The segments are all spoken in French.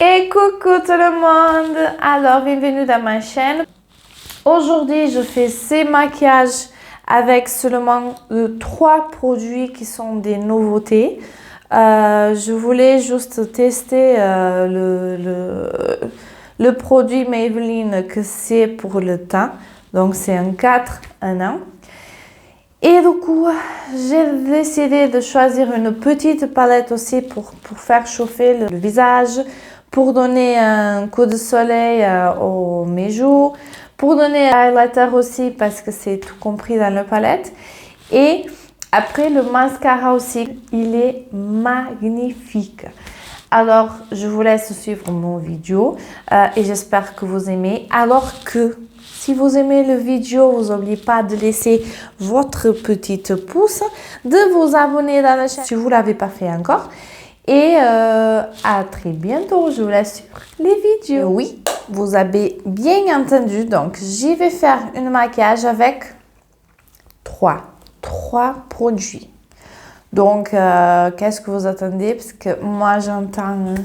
Et coucou tout le monde! Alors, bienvenue dans ma chaîne. Aujourd'hui, je fais ces maquillages avec seulement 3 produits qui sont des nouveautés. Je voulais juste tester le produit Maybelline que c'est pour le teint. Donc, c'est un 4 en 1. Et du coup, j'ai décidé de choisir une petite palette aussi pour faire chauffer le visage, pour donner un coup de soleil aux mes joues, pour donner un highlighter aussi parce que c'est tout compris dans la palette. Et après le mascara aussi, il est magnifique. Alors, je vous laisse suivre mon vidéo et j'espère que vous aimez. Alors que si vous aimez le vidéo, vous n'oubliez pas de laisser votre petite pouce, de vous abonner dans la chaîne si vous ne l'avez pas fait encore. Et à très bientôt, je vous laisse suivre les vidéos. Oui, vous avez bien entendu, donc j'y vais faire un maquillage avec 3 produits. Donc, qu'est-ce que vous attendez? Parce que moi, j'entends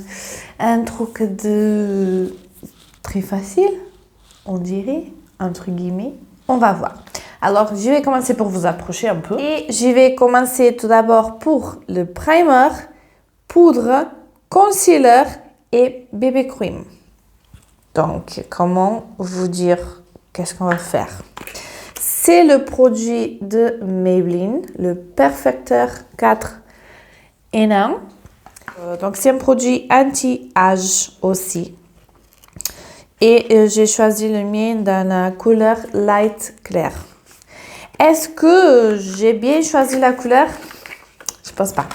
un truc de très facile, on dirait, entre guillemets. On va voir. Alors, je vais commencer pour vous approcher un peu. Et je vais commencer tout d'abord pour le primer, poudre, concealer et bébé cream. Donc, comment vous dire qu'est-ce qu'on va faire? C'est le produit de Maybelline, le Perfecteur 4 en 1. Donc, c'est un produit anti-âge aussi. Et j'ai choisi le mien dans la couleur light clair. Est-ce que j'ai bien choisi la couleur? Je pense pas.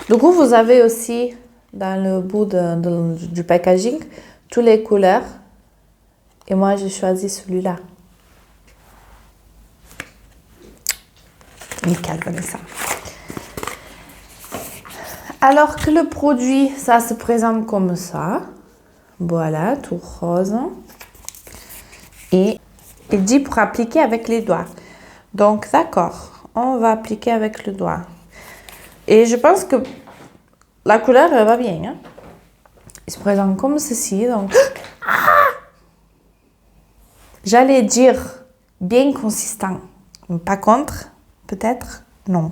Du coup, vous avez aussi dans le bout du packaging toutes les couleurs. Et moi, j'ai choisi celui-là. Nickel, Vanessa. Alors que le produit, ça se présente comme ça. Voilà, tout rose. Et il dit pour appliquer avec les doigts. Donc, d'accord, on va appliquer avec le doigt. Et je pense que la couleur, elle va bien. Hein? Il se présente comme ceci. Donc, j'allais dire bien consistant. Par contre, peut-être non.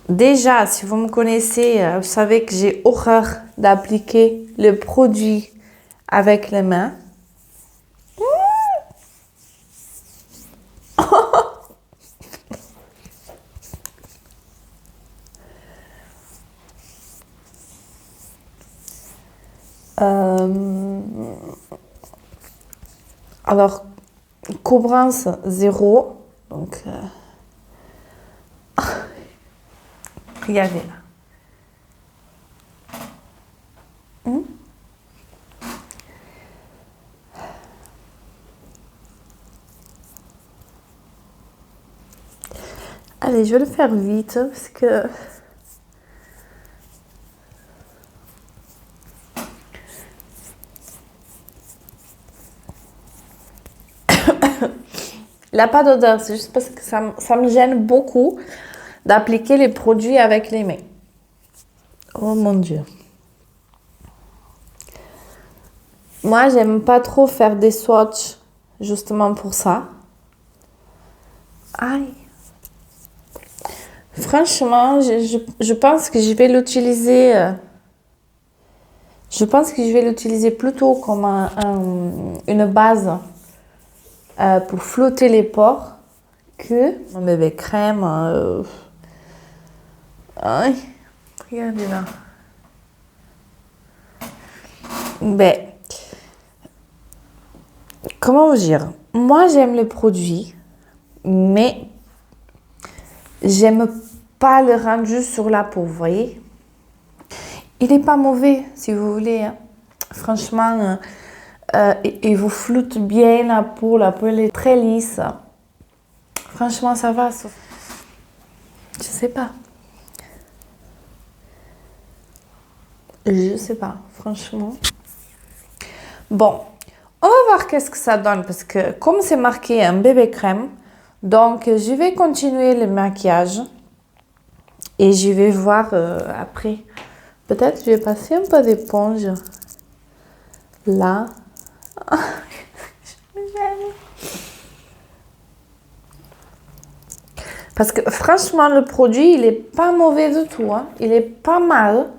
Déjà, si vous me connaissez, vous savez que j'ai horreur d'appliquer le produit avec les mains. Alors, couvrance 0. Donc, regardez là. Allez, je vais le faire vite parce que il n'a pas d'odeur, c'est juste parce que ça me gêne beaucoup d'appliquer les produits avec les mains. Oh mon Dieu. Moi, j'aime pas trop faire des swatchs justement pour ça. Aïe. Franchement, je pense que je vais l'utiliser. Je pense que je vais l'utiliser plutôt comme une base pour flotter les pores que mon bébé crème. Aïe, regardez là. Ben, comment vous dire? Moi, j'aime le produit, mais j'aime pas le rendu sur la peau, vous voyez? Il n'est pas mauvais, si vous voulez. Hein. Franchement, il vous floute bien la peau elle est très lisse. Franchement, ça va. Je sais pas. Je sais pas, franchement. Bon, on va voir qu'est-ce que ça donne parce que comme c'est marqué un bébé crème, donc je vais continuer le maquillage et je vais voir après Peut-être que je vais passer un peu d'éponge là. Je me gêne. Parce que franchement, le produit, il est pas mauvais du tout. Hein. Il est pas mal.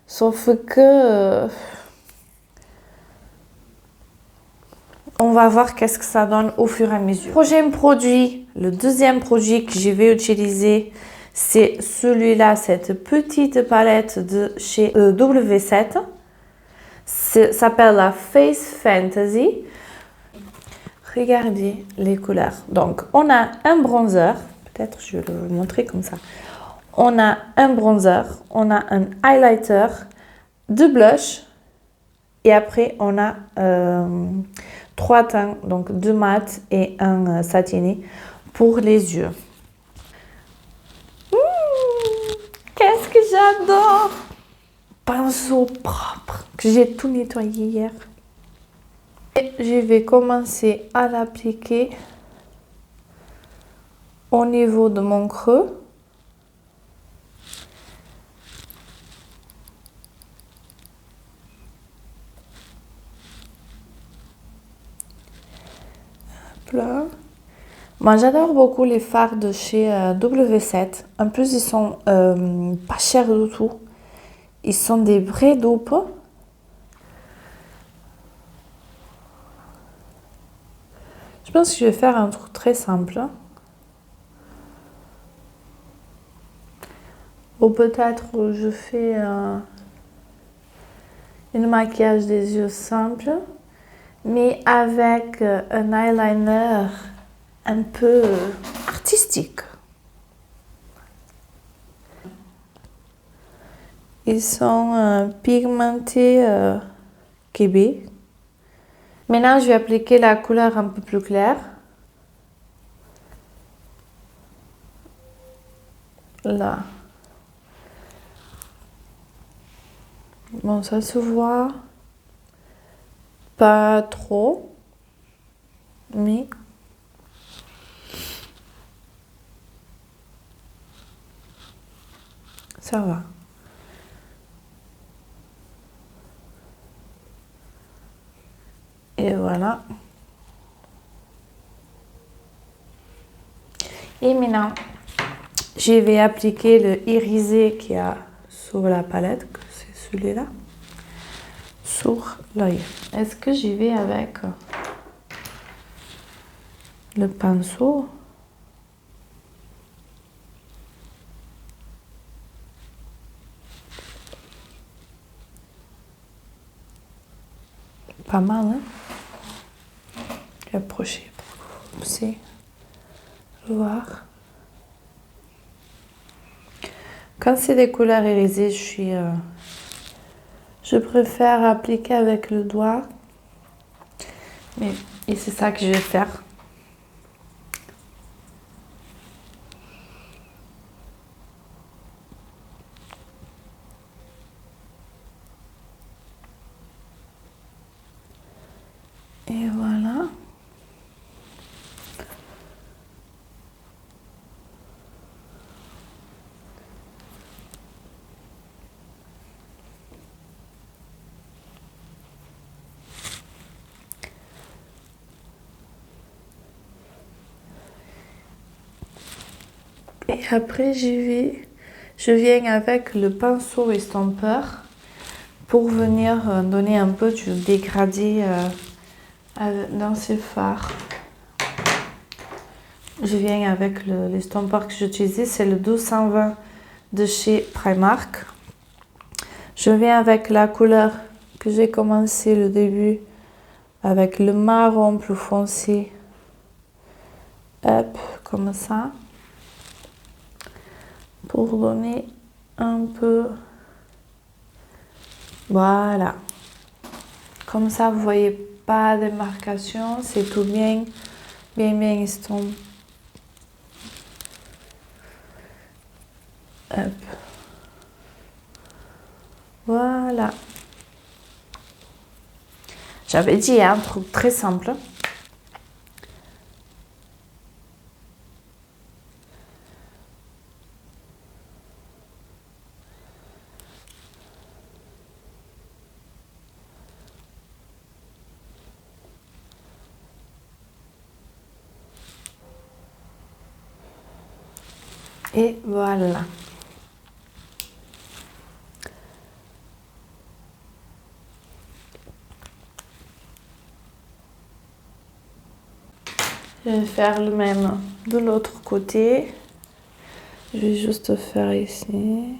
Sauf que... on va voir qu'est-ce que ça donne au fur et à mesure. Prochain produit, le deuxième produit que je vais utiliser, c'est celui-là, cette petite palette de chez W7. Ça s'appelle la Face Fantasy. Regardez les couleurs. Donc, on a un bronzer. Peut-être je vais le montrer comme ça. On a un bronzer, on a un highlighter, deux blushs et après on a 3 teints, donc 2 mat et un satiné pour les yeux. Qu'est-ce que j'adore! Pinceau propre que j'ai tout nettoyé hier. Et je vais commencer à l'appliquer au niveau de mon creux. Là. Moi, j'adore beaucoup les fards de chez W7. En plus, ils sont pas chers du tout. Ils sont des vrais dupes. Je pense que je vais faire un truc très simple. Ou peut-être je fais un maquillage des yeux simple, mais avec un eyeliner un peu artistique. Ils sont pigmentés Québec. Maintenant, je vais appliquer la couleur un peu plus claire. Là. Bon, ça se voit pas trop, mais ça va. Et voilà. Et maintenant, je vais appliquer le irisé qu'il y a sur la palette, que c'est celui-là, sur l'œil. Est-ce que j'y vais avec le pinceau? Pas mal, hein? Je vais approcher pour que vous puissiez voir. Quand c'est des couleurs irisées, je préfère appliquer avec le doigt. Et c'est ça que je vais faire. Et voilà. Et après, je viens avec le pinceau estompeur pour venir donner un peu du dégradé dans ces fards. Je viens avec l'estompeur que j'utilisais, c'est le 220 de chez Primark. Je viens avec la couleur que j'ai commencé le début, avec le marron plus foncé. Hop, comme ça. Pour donner un peu... Voilà. Comme ça, vous voyez pas de marcation, c'est tout bien estompé. Hop. Voilà. J'avais dit un truc très simple. Et voilà. Je vais faire le même de l'autre côté. Je vais juste faire ici.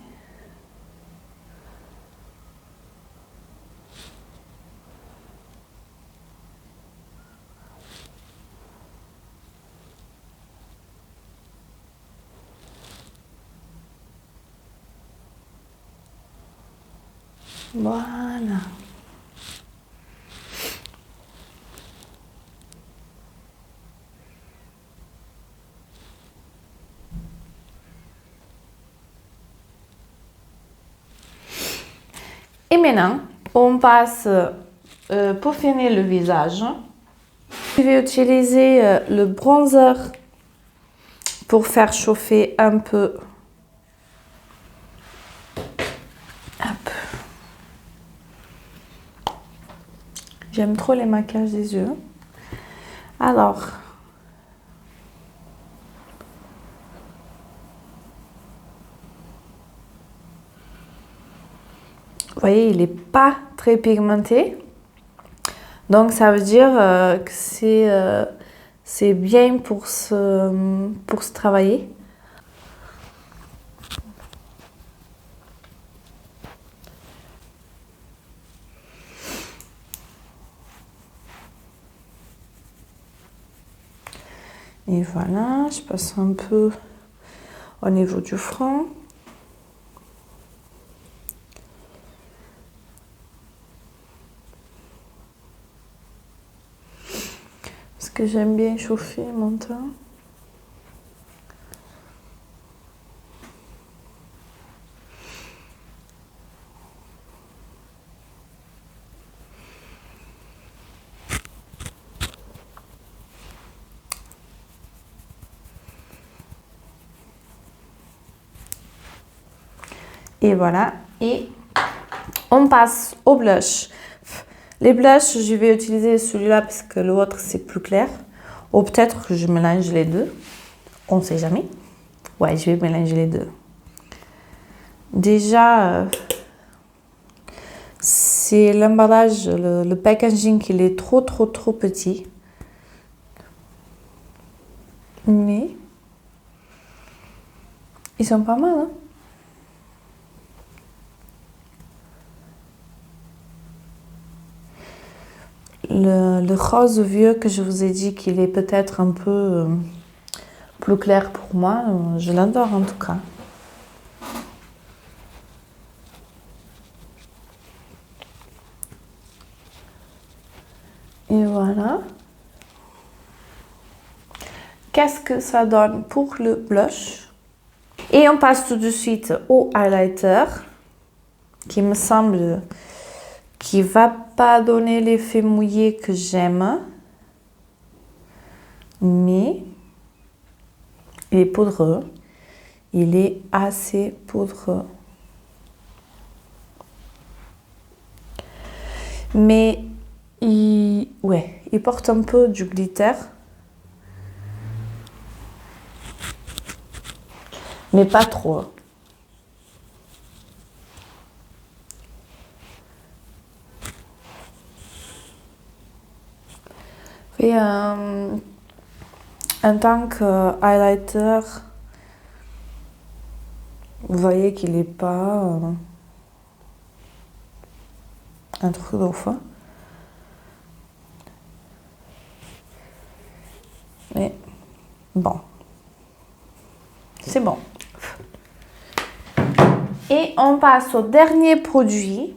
Voilà. Et maintenant, on passe pour finir le visage. Je vais utiliser le bronzer pour faire chauffer un peu. Hop. J'aime trop les maquillages des yeux. Alors, vous voyez, il n'est pas très pigmenté. Donc, ça veut dire que c'est bien pour se travailler. Et voilà, je passe un peu au niveau du front. Parce que j'aime bien chauffer mon teint. Et voilà, et on passe au blush. Les blushs, je vais utiliser celui-là parce que l'autre c'est plus clair. Ou peut-être que je mélange les deux. On ne sait jamais. Ouais, je vais mélanger les deux. Déjà, c'est l'emballage, le packaging, il est trop petit. Mais ils sont pas mal, hein? Le rose vieux que je vous ai dit qu'il est peut-être un peu plus clair pour moi, je l'adore en tout cas. Et voilà. Qu'est-ce que ça donne pour le blush? Et on passe tout de suite au highlighter, qui me semble qui va pas donner l'effet mouillé que j'aime, mais il est poudreux, il est assez poudreux. Mais il porte un peu du glitter, mais pas trop. Et en tant que highlighter, vous voyez qu'il n'est pas un truc de fou. Mais bon, c'est bon. Et on passe au dernier produit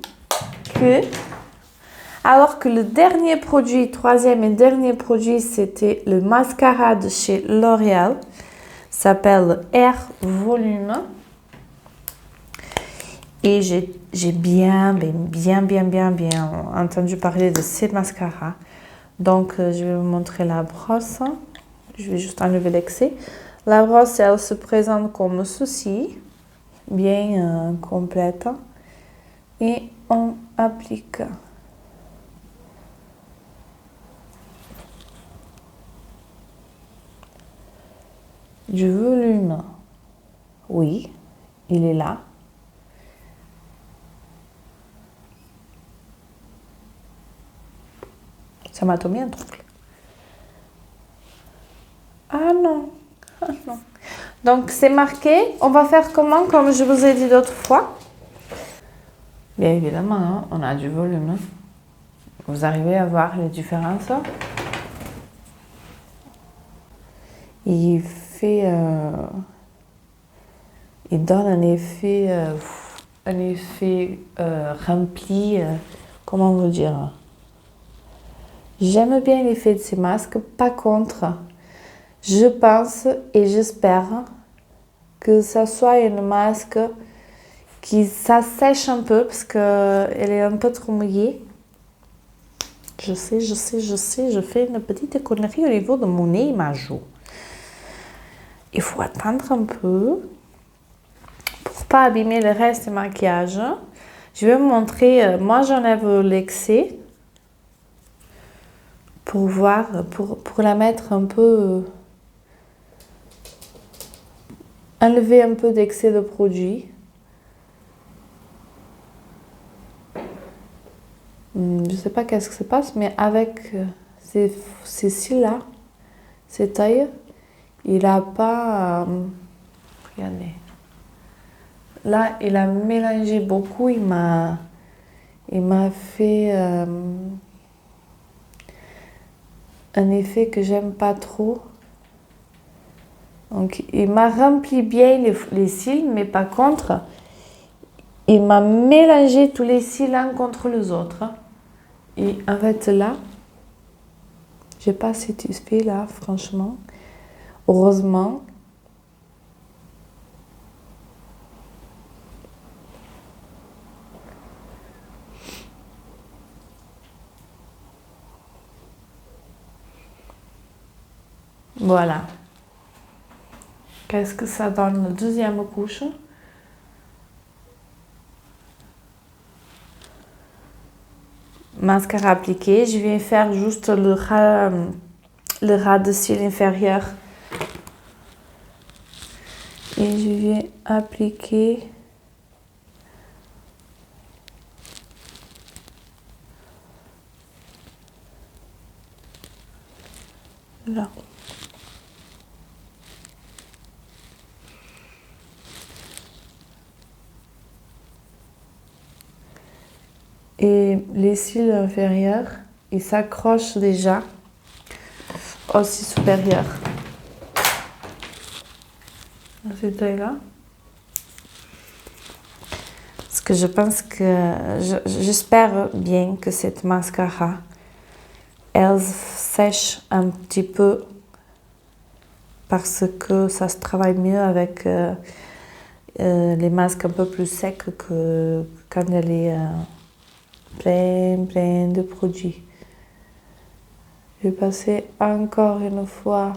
alors que le dernier produit, troisième et dernier produit, c'était le mascara de chez L'Oréal. S'appelle Air Volume. Et j'ai bien entendu parler de ces mascaras. Donc, je vais vous montrer la brosse. Je vais juste enlever l'excès. La brosse, elle se présente comme ceci, bien complète. Et on applique. Du volume Oui, il est là. Ça m'a tombé un truc. Ah non. Ah non. Donc c'est marqué. On va faire comment, comme je vous ai dit l'autre fois. Bien évidemment, hein, on a du volume. Hein. Vous arrivez à voir les différences. Il fait... il donne un effet rempli. Comment vous dire? J'aime bien l'effet de ces masques. Par contre, je pense et j'espère que ça soit une masque qui s'assèche un peu parce qu'elle est un peu trop mouillée. Je sais, je fais une petite connerie au niveau de mon nez et ma joue. Il faut attendre un peu pour pas abîmer le reste du maquillage. Je vais vous montrer, moi j'enlève l'excès pour voir, pour la mettre un peu, enlever un peu d'excès de produit. Je sais pas qu'est-ce que se passe, mais avec ces cils-là, ces tailles, il a pas... regardez. Là, il a mélangé beaucoup, il m'a fait un effet que j'aime pas trop. Donc, il m'a rempli bien les cils, mais par contre, il m'a mélangé tous les cils l'un contre les autres. Et en fait, là, j'ai pas cet effet là, franchement. Heureusement. Voilà. Qu'est-ce que ça donne la deuxième couche? Mascara appliqué. Je vais faire juste le ras de cils inférieur. Et je vais appliquer là. Et les cils inférieurs, ils s'accrochent déjà aux cils supérieurs. Cette taille-là. Parce que je pense que, j'espère bien que cette mascara, elle sèche un petit peu parce que ça se travaille mieux avec les masques un peu plus secs que quand elle est plein de produits. Je vais passer encore une fois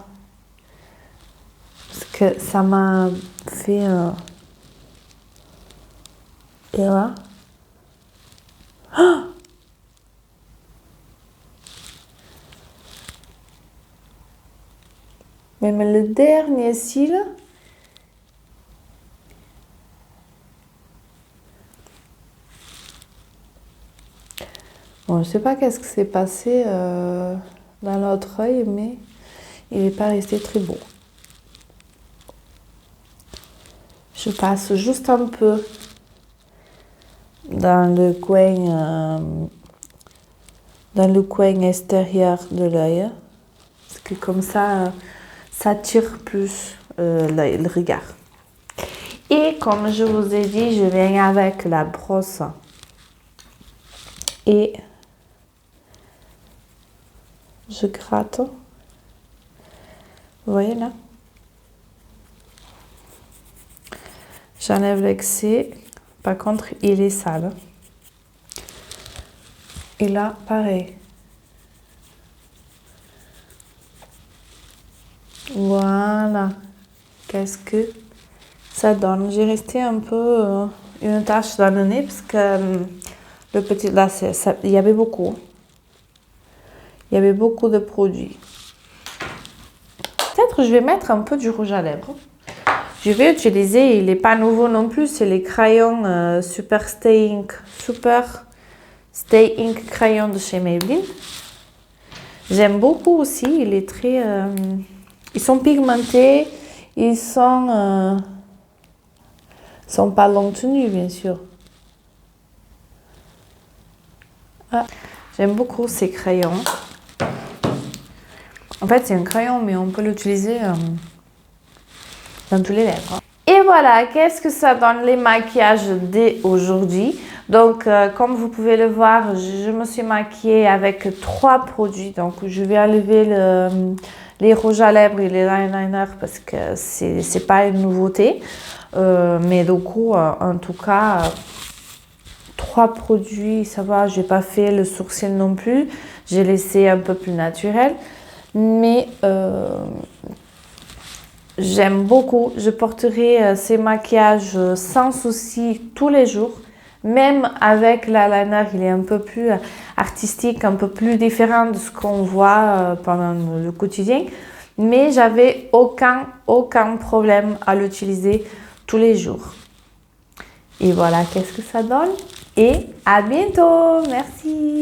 parce que ça m'a fait et là. Oh, même le dernier cil, bon, je ne sais pas qu'est-ce qui s'est passé dans l'autre œil, mais il n'est pas resté très beau. Je passe juste un peu dans le coin extérieur de l'œil, parce que comme ça tire plus le regard. Et comme je vous ai dit, je viens avec la brosse et je gratte. Vous voyez là? J'enlève l'excès. Par contre, il est sale. Et là, pareil. Voilà. Qu'est-ce que ça donne? J'ai resté un peu une tache dans le nez parce que le petit là, il y avait beaucoup. Il y avait beaucoup de produits. Peut-être je vais mettre un peu du rouge à lèvres. je vais utiliser, il n'est pas nouveau non plus, c'est les crayons Super Stay Ink crayon de chez Maybelline. J'aime beaucoup aussi, il est très... ils sont pigmentés, ils sont pas longue tenue bien sûr. Ah, j'aime beaucoup ces crayons. En fait, c'est un crayon, mais on peut l'utiliser dans tous les lèvres. Et voilà, qu'est-ce que ça donne les maquillages d'aujourd'hui. Donc, comme vous pouvez le voir, je me suis maquillée avec 3 produits. Donc, je vais enlever les rouges à lèvres et les liners parce que c'est pas une nouveauté. Mais du coup, en tout cas, 3 produits, ça va. J'ai pas fait le sourcil non plus. J'ai laissé un peu plus naturel. Mais j'aime beaucoup. Je porterai ces maquillages sans souci tous les jours. Même avec l'eyeliner, il est un peu plus artistique, un peu plus différent de ce qu'on voit pendant le quotidien. Mais j'avais aucun problème à l'utiliser tous les jours. Et voilà, qu'est-ce que ça donne. Et à bientôt. Merci.